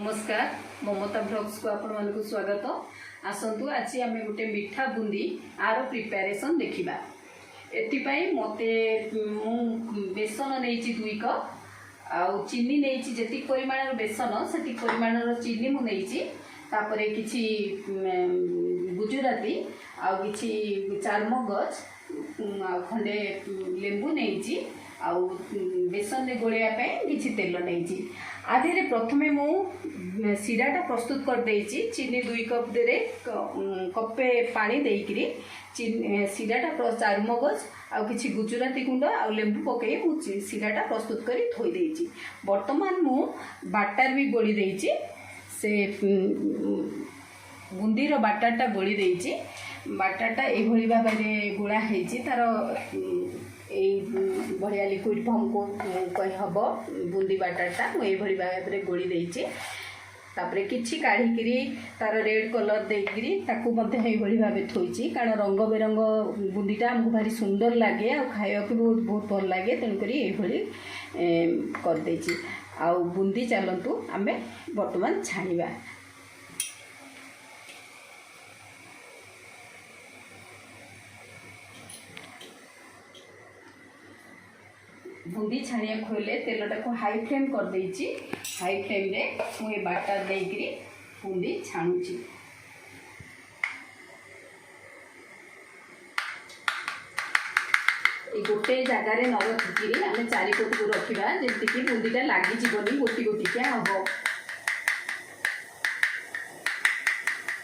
नमस्कार ममता ब्लॉग्स को आपण मानक स्वागत। आसतु आज आम गोटे मीठा बूंदी आर प्रिपेरेसन देखा। एपाई मते बेसन नहीं 2 कप आउ चीनी नहीं जी परिमाण बेसन से परिमाण चीनी मुझे तापर किसी गुजराती आउ कि चारमगज खंडे लेंबू नहीं आउ बेसन में गोलियापाई किसी तेल नहीं आधे प्रथमे मु सीराटा प्रस्तुत कर देइछि। चीनी 2 कप दे कपे पानी देकरी सीराटा चारमगज आउ किसी गुजराती गुंड आउ लेंबू पकई मु सीराटा प्रस्तुत करी थोई देइछि। वर्तमान मु बाटर भी गोली देइछि से बुंदीर बाटरटा गोली देइछि। बाटरटा एभली भाव में गोला होइछि तार बढ़िया लिक्विड फॉर्म को कही हम बूंदी बाटरटा मुझे भाव में गोली देइछि। तापरे किछि काढ़ी तार रेड कलर देकरी ताकू भाव थोइछि कारण रंग बेरंग बूंदीटा आमको भारी सुंदर लगे आ खाया बहुत बहुत भल लगे तेणुक ये कर देइछि। आउ बूंदी चलतु आम बर्तमान छाणीबा। बूंदी छाणिया खोले तेलटा को हाई फ्लेम कर देइछि। हाई फ्लेम रे मुझे बाटर देकरी बूंदी छाणुछि। गोटे जगार न रखिकी आम चारिपट को रखा जमीक बूंदीटा लगिजी गोटी गोटिका हम।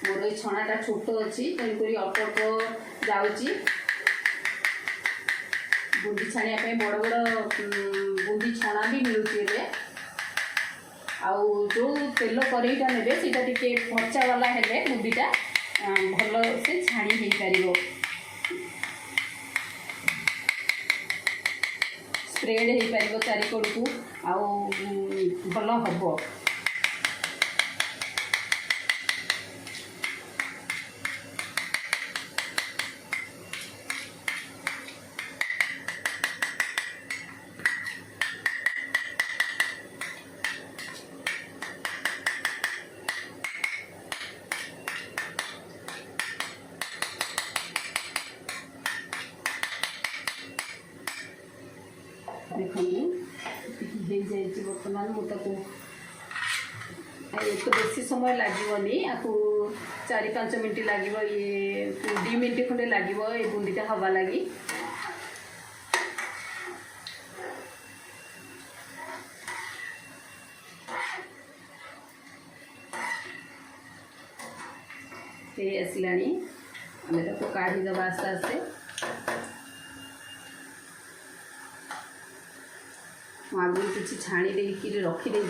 मोर छणाटा छोट अच्छी तेणुक अल्प अल्प जाऊँगी। बूंदी छाणिया बड़ बड़ बूंदी छणा भी मिलूचे आउ जो तेल करेईटा ने टी फचा वाला हेले बूंदीटा भल से छाणी हो पार स्प्रेड हो पार चारिकड़ को आउ भल हम। देखिए बर्तमान मुझे तो बेसी समय लगनी आपको 4-5 मिनट लगे ये 2 मिनट खंडे लगे ये बूंदीटा हवा लगी। आसला आम काढ़ीद आस्ते आस्ते आगुरी किसी छाणी देकी रखीदे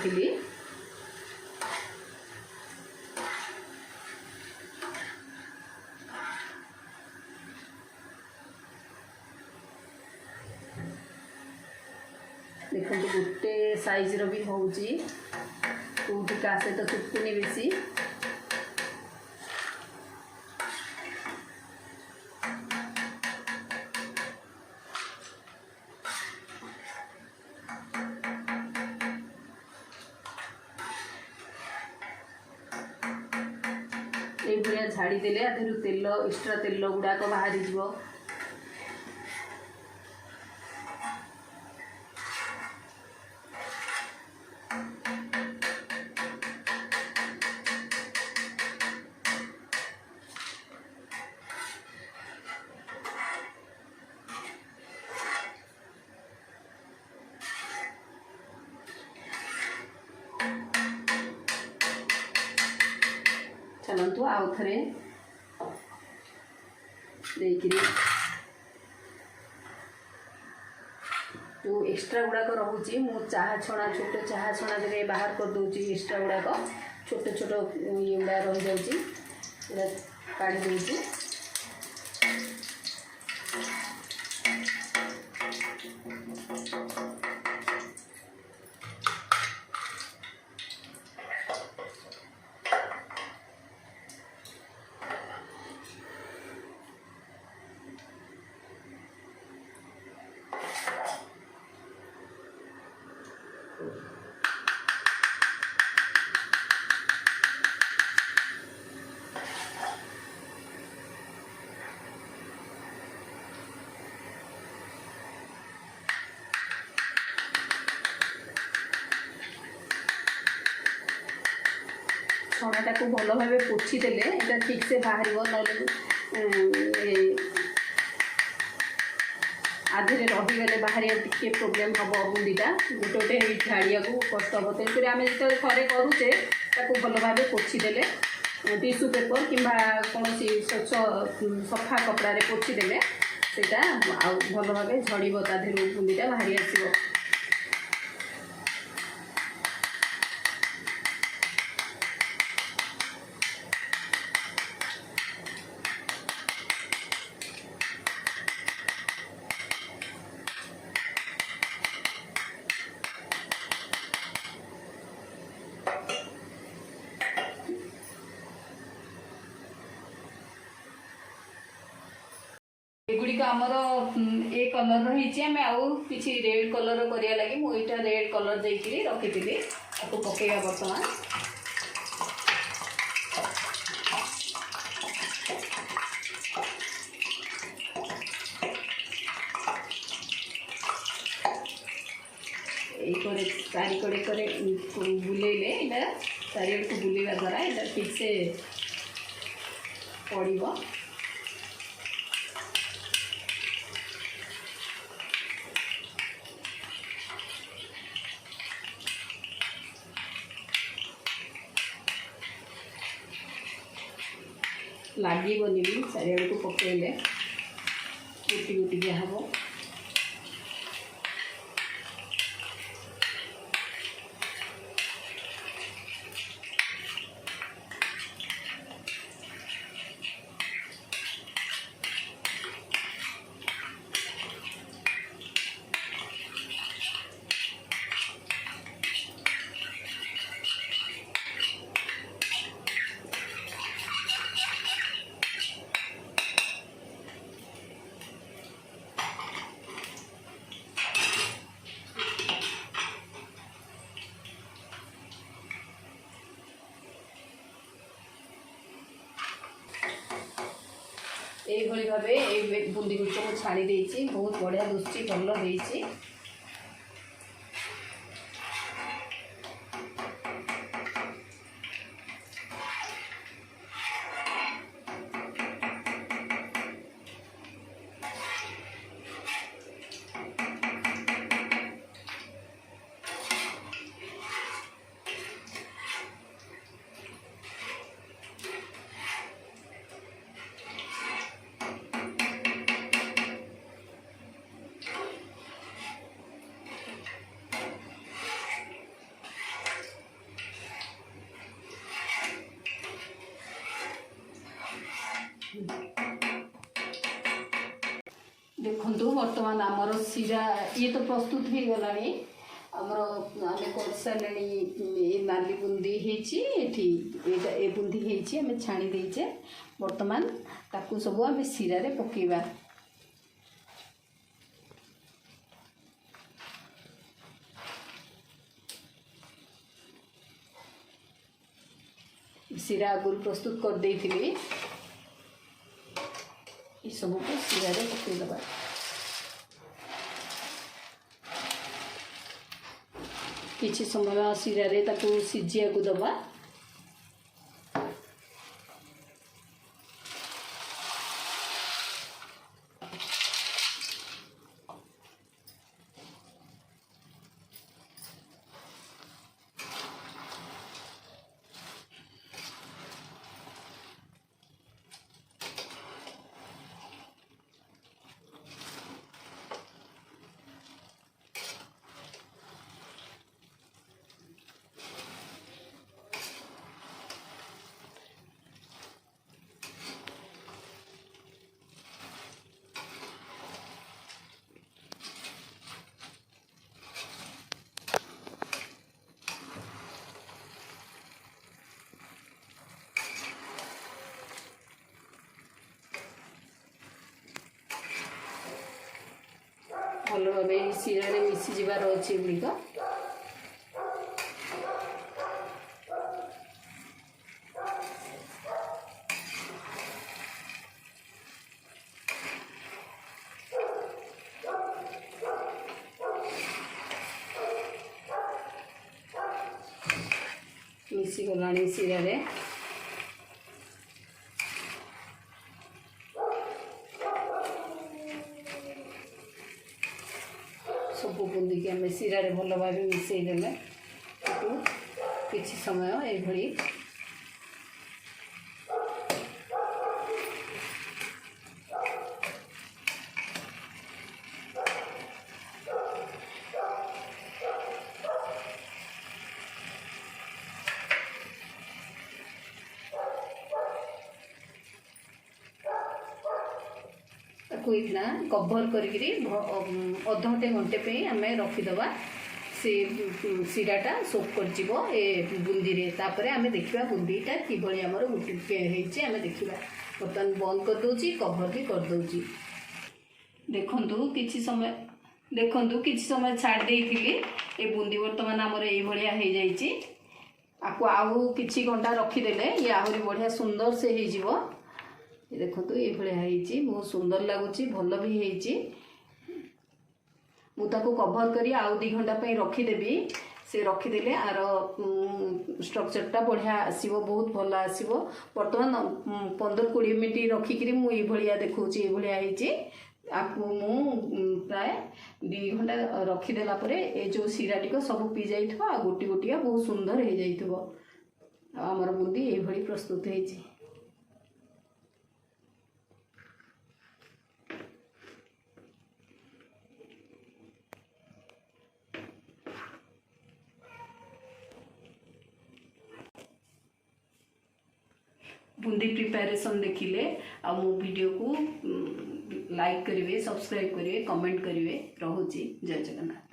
देखो गोटे साइज रो भी होउची कोठी का सहित चुटकुनी बेसी ये झाड़ी देले आधु तेल एक्स्ट्रा तेल गुड़ाक बाहरी जीवो। चलतु आउ थे देखिए जो एक्स्ट्रा गुड़ाक रोचे मु चाह छणा छोट चाह छणा जगह बाहर कर दूची एक्स्ट्रा गुड़ाक छोट छोट ये गुड़ा रही जाऊँगी काढ़ी दूची। छणाटा को भल भाव पोछि देले एटा ठीक से बाहर आधे रहीगले बाहर टे प्रोब्लेम हम बुंदीटा गोटे गोटे झाड़िया को कष्ट हम तेणुक आम जो थे करुचे भल भाव पोछीदे टिश्यू पेपर कि कौन स्वच्छ सफा कपड़ा पोछीदे सेटा आउ भल भाव झड़ ताधर बुंदीटा बाहरी आसो। एगुड़ी आमर ए कलर रही आम आउ कि रेड कलर करिया लगी मुझे रेड कलर देकी रखी आपको पकेगा बर्तमान चारिकड़े बुलेले चारिकड़े को बुलेवा द्वारा यहाँ ठीक से पड़ लगनी भी चारिआड़ को पकड़े गुटी गुटी दिया हम यही भाव ये बुंदी गुट को छाणी देती बहुत बढ़िया दुष्टि भल हो देखु बर्तमान आमर सीरा ये तो प्रस्तुत हो गला आमर आम कर सारे नाली बुंदी ये बुंदी आम छाणी देचे बर्तमान ताकू सब आम सीरा रे पकेबा सीरा आगुरी प्रस्तुत कर देइथिली ये सब को सीरा रे पकेदबा किसी समय सीरा रे ताकू सिझिया को दबा भल भाव सीरा रे मिसी जीवार अच्छी गुड़िक मिसी गलाणी सीरा रे सब बुंदी की आम सीरा रे भल भाव मिसईदेले किसी समय ये कोईना कभर करी अध घंटे घंटे पे आम रखीदबा से सीराटा सोप कर बुंदी रे तापर आम देखा बुंदीटा किभली आमर होती आम देखा बर्तमान बंद कर दूची कभर भी कर दूची देखंतु किछि समय छाड़ देइथिली ए बुंदी बर्तमान आमर एई भलिया हे जाईची आकु आउ किछि घंटा रखीदेले ये आहुरी बढ़िया सुंदर से हे जीवो देखो ये भाई बहुत सुंदर लगुच भल भी होती कभर करी आउ 2 घंटा रखीदेवी से रखीदे आर स्ट्रक्चरटा बढ़िया आसो बहुत भल आसो बर्तमान 15-20 मिनट रखिकी मुझे देखा ये आपको मु प्राय 2 घंटा रखीदेला ये जो सीराटिक सब पी जाइए गोटी गोटिया बहुत सुंदर हो जाइए आमर बुंदी ये प्रस्तुत होती बुंदी प्रिपेरेसन देखिले आ मो वीडियो को लाइक करिवे सब्सक्राइब करिवे कमेंट करिवे रहुची जय जगन्नाथ।